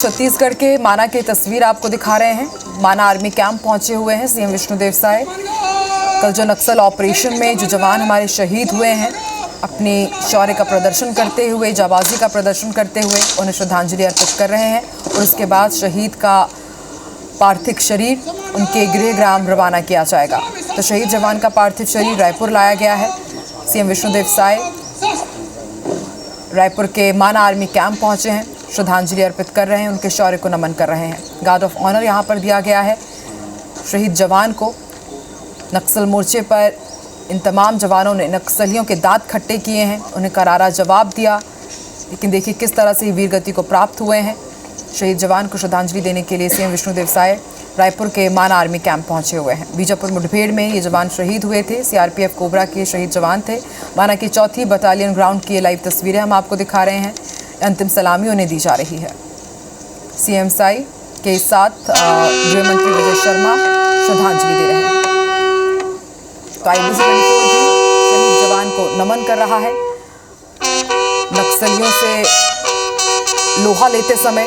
छत्तीसगढ़ के माना की तस्वीर आपको दिखा रहे हैं। माना आर्मी कैंप पहुंचे हुए हैं सीएम विष्णुदेव साय। कल जो नक्सल ऑपरेशन में जो जवान हमारे शहीद हुए हैं, अपने शौर्य का प्रदर्शन करते हुए, जाबाजी का प्रदर्शन करते हुए उन्हें श्रद्धांजलि अर्पित कर रहे हैं। और उसके बाद शहीद का पार्थिव शरीर उनके गृह ग्राम रवाना किया जाएगा। तो शहीद जवान का पार्थिव शरीर रायपुर लाया गया है। सीएम विष्णुदेव साय रायपुर के माना आर्मी कैंप पहुंचे हैं, श्रद्धांजलि अर्पित कर रहे हैं, उनके शौर्य को नमन कर रहे हैं। गार्ड ऑफ ऑनर यहां पर दिया गया है शहीद जवान को। नक्सल मोर्चे पर इन तमाम जवानों ने नक्सलियों के दांत खट्टे किए हैं, उन्हें करारा जवाब दिया। लेकिन देखिए किस तरह से वीर गति को प्राप्त हुए हैं। शहीद जवान को श्रद्धांजलि देने के लिए सीएम विष्णुदेव साय रायपुर के माना आर्मी कैंप पहुंचे हुए हैं। बीजापुर मुठभेड़ में ये जवान शहीद हुए थे। सीआरपीएफ कोबरा के शहीद जवान थे। माना की 4th बटालियन ग्राउंड की ये लाइव तस्वीरें हम आपको दिखा रहे हैं। अंतिम सलामी उन्हें दी जा रही है। सीएम साई के साथ गृह मंत्री विजय शर्मा श्रद्धांजलि दे रहे हैं। तो IBC 24 भी शहीद जवान को नमन कर रहा है। नक्सलियों से लोहा लेते समय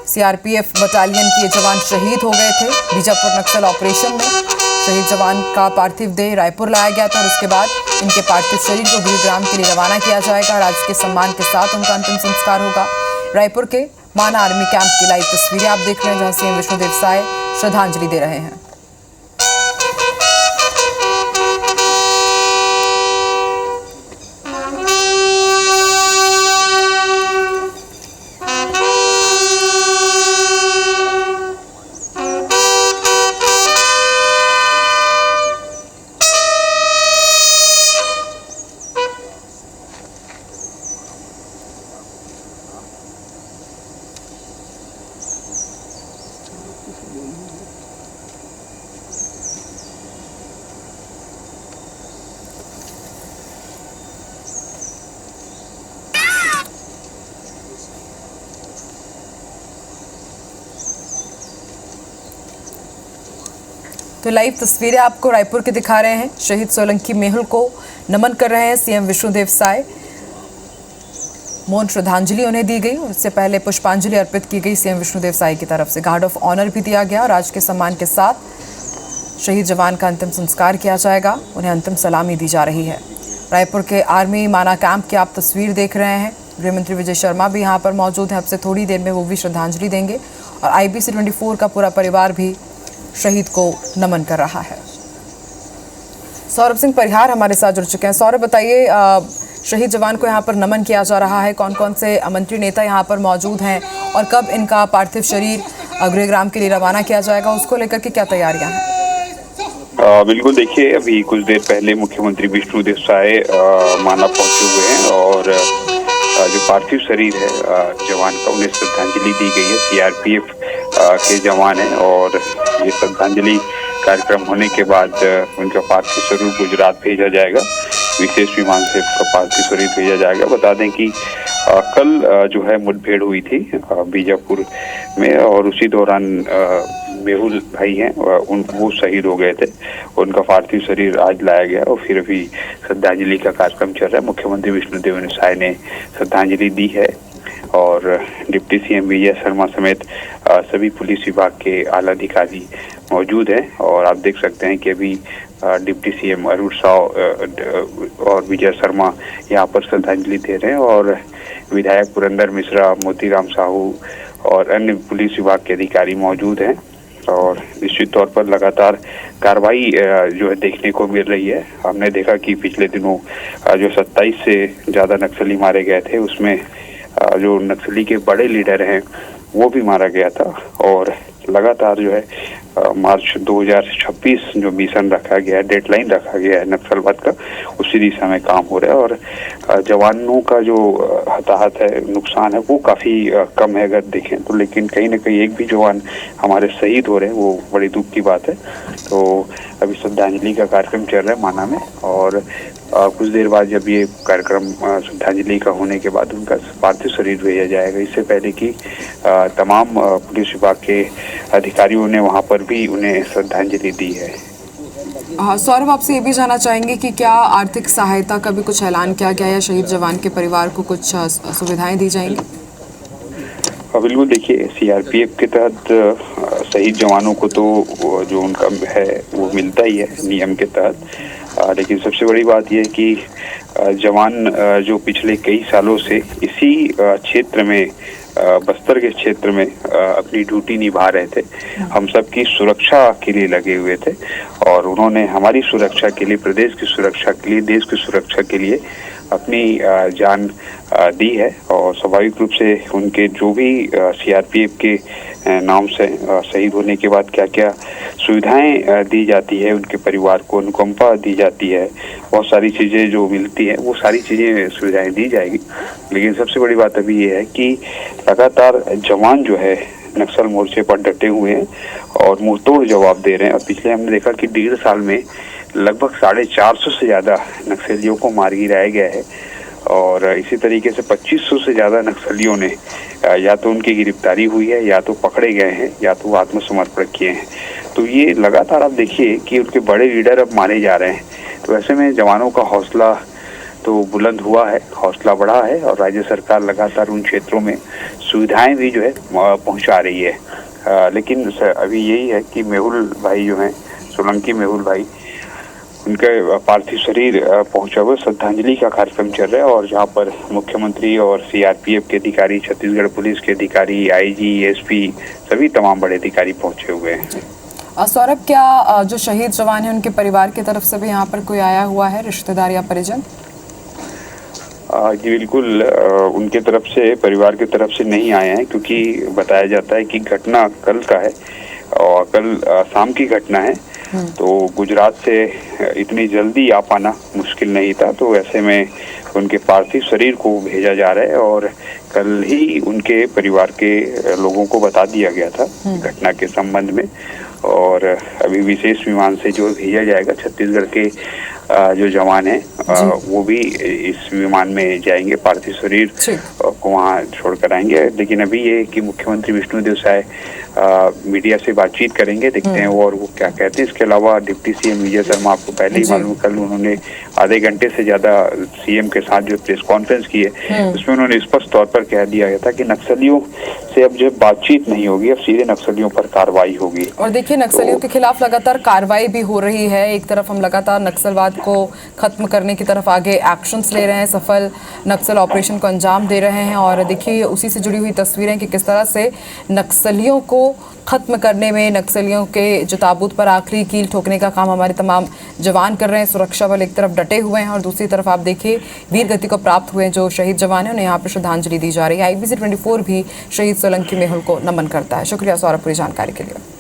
सीआरपीएफ बटालियन के जवान शहीद हो गए थे बीजापुर नक्सल ऑपरेशन में। शहीद जवान का पार्थिव देह रायपुर लाया गया था और उसके बाद इनके पार्थिव शरीर को गृहग्राम के लिए रवाना किया जाएगा। राजकीय सम्मान के साथ उनका अंतिम संस्कार होगा। रायपुर के माना आर्मी कैंप की लाइव तस्वीरें आप देख रहे हैं, जहां सीएम विष्णुदेव साय श्रद्धांजलि दे रहे हैं। तो लाइव तस्वीरें आपको रायपुर के दिखा रहे हैं। शहीद सोलंकी मेहुल को नमन कर रहे हैं सीएम विष्णुदेव साय। मौन श्रद्धांजलि उन्हें दी गई और इससे पहले पुष्पांजलि अर्पित की गई सीएम विष्णुदेव साय की तरफ से। गार्ड ऑफ ऑनर भी दिया गया और राज के सम्मान के साथ शहीद जवान का अंतिम संस्कार किया जाएगा। उन्हें अंतिम सलामी दी जा रही है। रायपुर के आर्मी माना कैंप की आप तस्वीर देख रहे हैं। गृह मंत्री विजय शर्मा भी यहाँ पर मौजूद हैं। अब से थोड़ी देर में वो भी श्रद्धांजलि देंगे और IBC 24 का पूरा परिवार भी शहीद को नमन कर रहा है। सौरभ सिंह परिहार हमारे साथ जुड़ चुके हैं। सौरभ बताइए, शहीद जवान को यहाँ पर नमन किया जा रहा है, कौन कौन से मंत्री नेता यहाँ पर मौजूद हैं और कब इनका पार्थिव शरीर गृहग्राम के लिए रवाना किया जाएगा, उसको लेकर के क्या तैयारियां हैं? बिल्कुल, देखिए अभी कुछ देर पहले मुख्यमंत्री विष्णुदेव साय माना पहुंचे हुए हैं और जो पार्थिव शरीर है जवान का, उन्हें श्रद्धांजलि दी गई है। सीआरपीएफ के जवान हैं और ये श्रद्धांजलि कार्यक्रम होने के बाद उनका पार्थिव शरीर गुजरात भेजा जाएगा। विशेष विमान से उसका पार्थिव शरीर भेजा जाएगा। बता दें कि कल जो है मुठभेड़ हुई थी बीजापुर में और उसी दौरान मेहुल भाई हैं वो शहीद हो गए थे। उनका पार्थिव शरीर आज लाया गया और फिर अभी श्रद्धांजलि का कार्यक्रम चल रहा है। मुख्यमंत्री विष्णुदेव साय ने श्रद्धांजलि दी है और डिप्टी सीएम विजय शर्मा समेत सभी पुलिस विभाग के आला अधिकारी मौजूद हैं। और आप देख सकते हैं कि अभी डिप्टी सीएम अरुण साव और विजय शर्मा यहाँ पर श्रद्धांजलि दे रहे हैं और विधायक पुरंदर मिश्रा, मोतीराम साहू और अन्य पुलिस विभाग के अधिकारी मौजूद हैं। और निश्चित तौर पर लगातार कार्रवाई जो है देखने को मिल रही है। हमने देखा कि पिछले दिनों जो 27 से ज़्यादा नक्सली मारे गए थे, उसमें जो नक्सली के बड़े लीडर हैं वो भी मारा गया था। और लगातार जो है मार्च 2026 जो मिशन रखा गया है, डेडलाइन रखा गया है नक्सलवाद का, उसी दिशा में काम हो रहा है। और जवानों का जो हताहत है, नुकसान है, वो काफ़ी कम है अगर देखें तो। लेकिन कहीं ना कहीं एक भी जवान हमारे शहीद हो रहे हैं, वो बड़ी दुख की बात है। तो अभी श्रद्धांजलि का कार्यक्रम चल रहा है माना में और कुछ देर बाद जब ये कार्यक्रम श्रद्धांजलि का होने के बाद उनका पार्थिव शरीर भेजा जाएगा। इससे पहले कि तमाम पुलिस विभाग के अधिकारियों ने वहाँ पर भी उन्हें श्रद्धांजलि दी है। सौरभ, आपसे ये भी जानना चाहेंगे कि क्या आर्थिक सहायता का भी कुछ ऐलान किया गया या शहीद जवान के परिवार को कुछ सुविधाएं दी जाएंगी? बिल्कुल, देखिए सीआरपीएफ के तहत शहीद जवानों को तो जो उनका है वो मिलता ही है नियम के तहत। लेकिन सबसे बड़ी बात यह है कि जवान जो पिछले कई सालों से इसी क्षेत्र में बस्तर के क्षेत्र में अपनी ड्यूटी निभा रहे थे, हम सबकी सुरक्षा के लिए लगे हुए थे और उन्होंने हमारी सुरक्षा के लिए, प्रदेश की सुरक्षा के लिए, देश की सुरक्षा के लिए अपनी जान दी है। और स्वाभाविक रूप से उनके जो भी सीआरपीएफ के नाम से शहीद होने के बाद क्या क्या सुविधाएं दी जाती है, उनके परिवार को अनुकंपा दी जाती है, बहुत सारी चीज़ें जो मिलती हैं वो सारी चीज़ें सुविधाएं दी जाएगी। लेकिन सबसे बड़ी बात अभी ये है कि लगातार जवान जो है नक्सल मोर्चे पर डटे हुए हैं और मुंहतोड़ जवाब दे रहे हैं। और पिछले हमने देखा कि 1.5 साल में लगभग 450 से ज़्यादा नक्सलियों को मार गिराया गया है और इसी तरीके से 2500 से ज़्यादा नक्सलियों ने या तो उनकी गिरफ्तारी हुई है, या तो पकड़े गए हैं, या तो आत्मसमर्पण किए हैं। तो ये लगातार आप देखिए कि उनके बड़े लीडर अब मारे जा रहे हैं। तो ऐसे में जवानों का हौसला तो बुलंद हुआ है, हौसला बढ़ा है और राज्य सरकार लगातार उन क्षेत्रों में सुविधाएं भी जो है पहुंचा रही है। लेकिन अभी यही है कि मेहुल भाई जो हैं, सोलंकी मेहुल भाई, उनके पार्थिव शरीर पहुंचा हुआ श्रद्धांजलि का कार्यक्रम चल रहा है और जहां पर मुख्यमंत्री और सीआरपीएफ के अधिकारी, छत्तीसगढ़ पुलिस के अधिकारी, आईजी, एसपी, सभी तमाम बड़े अधिकारी पहुंचे हुए हैं। सौरभ, क्या जो शहीद जवान है उनके परिवार की तरफ से भी यहाँ पर कोई आया हुआ है, रिश्तेदार या परिजन? जी बिल्कुल, उनके तरफ से, परिवार की तरफ से नहीं आए हैं क्योंकि बताया जाता है कि घटना कल का है और कल शाम की घटना है। तो गुजरात से इतनी जल्दी आ पाना मुश्किल नहीं था, तो ऐसे में उनके पार्थिव शरीर को भेजा जा रहा है और कल ही उनके परिवार के लोगों को बता दिया गया था घटना के संबंध में। और अभी विशेष विमान से जो भेजा जाएगा, छत्तीसगढ़ के जो जवान हैं वो भी इस विमान में जाएंगे, पार्थिव शरीर को वहाँ छोड़कर आएंगे। लेकिन अभी ये कि मुख्यमंत्री विष्णुदेव साय मीडिया से बातचीत करेंगे, देखते हैं वो और वो क्या कहते हैं। इसके अलावा डिप्टी सीएम विजय शर्मा, आपको पहले ही मालूम, कल उन्होंने आधे घंटे से ज्यादा सीएम के साथ जो प्रेस कॉन्फ्रेंस की है उसमें उन्होंने स्पष्ट तौर पर कह दिया गया था कि नक्सलियों से अब जब बातचीत नहीं होगी, अब सीधे नक्सलियों पर कार्रवाई होगी। और देखिए, नक्सलियों के खिलाफ लगातार कार्रवाई भी हो रही है। एक तरफ हम लगातार नक्सलवाद को खत्म करने की तरफ आगे एक्शंस ले रहे हैं, सफल नक्सल ऑपरेशन को अंजाम दे रहे हैं और देखिए उसी से जुड़ी हुई तस्वीरें कि किस तरह से नक्सलियों को खत्म करने में, नक्सलियों के जो ताबूत पर आखिरी कील ठोकने का काम हमारे तमाम जवान कर रहे हैं। सुरक्षा बल एक तरफ डटे हुए हैं और दूसरी तरफ आप देखिए वीर गति को प्राप्त हुए जो शहीद जवान हैं उन्हें यहाँ पर श्रद्धांजलि दी जा रही है। IBC 24 भी शहीद सोलंकी मेहुल को नमन करता है। शुक्रिया सौरभ पूरी जानकारी के लिए।